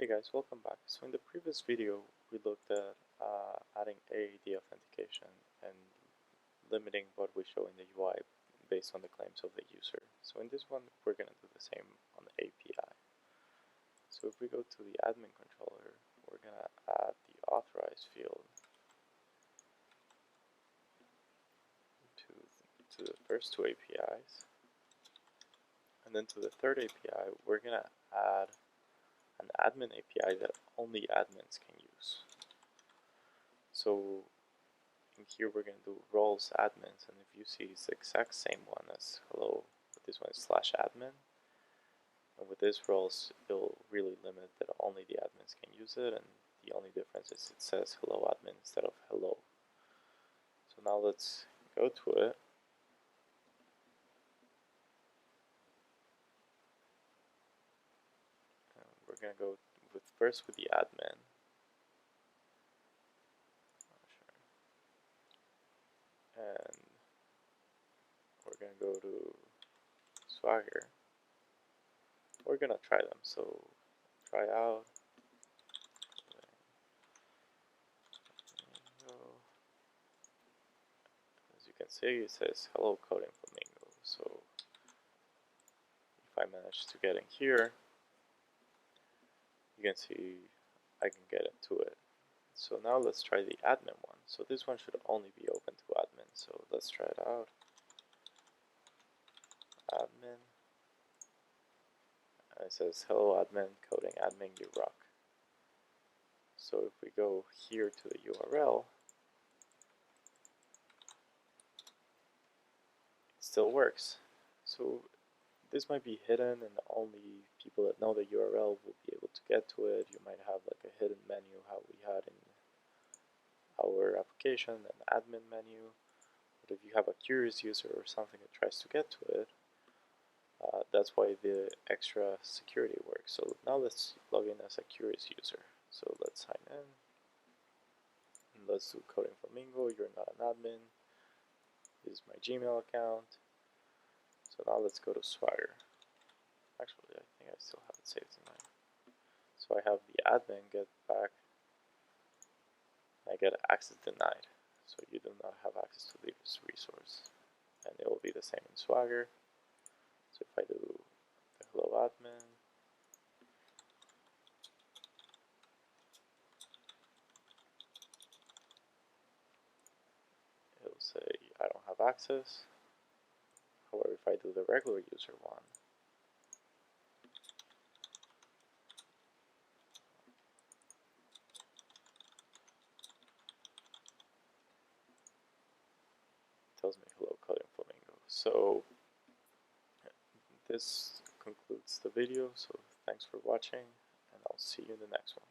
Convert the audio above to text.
Hey guys, welcome back. So in the previous video we looked at adding AD authentication and limiting what we show in the UI based on the claims of the user. So in this one we're going to do the same on the API. So if we go to the admin controller, we're going to add the authorize field to the first two APIs, and then to the third API we're going to add an admin API that only admins can use. So in here we're going to do roles admins, and if you see it's the exact same one as hello, but this one is /admin, and with this roles it'll really limit that only the admins can use it, and the only difference is it says hello admin instead of hello. So now let's go to it. And we're going to go first with the admin. And we're going to go to Swagger. We're going to try them. So try out. As you can see, it says hello coding flamingo. So if I manage to get in here, you can see I can get into it. So now let's try the admin one. So this one should only be open to admin. So let's try it out. Admin. And it says hello admin, coding admin, you rock. So if we go here to the URL, it still works. So this might be hidden and only people that know the URL will be able to get to it. You might have like a hidden menu how we had in our application, an admin menu. But if you have a curious user or something that tries to get to it, that's why the extra security works. So now let's log in as a curious user. So let's sign in. And let's do coding flamingo. You're not an admin. This is my Gmail account. So now let's go to Swagger. Actually, I think I still have it saved in mine. So I have the admin get back. I get access denied. So you do not have access to this resource. And it will be the same in Swagger. So if I do the hello admin, it'll say I don't have access. However, if I do the regular user one, it tells me hello coding flamingo. So this concludes the video. So thanks for watching, and I'll see you in the next one.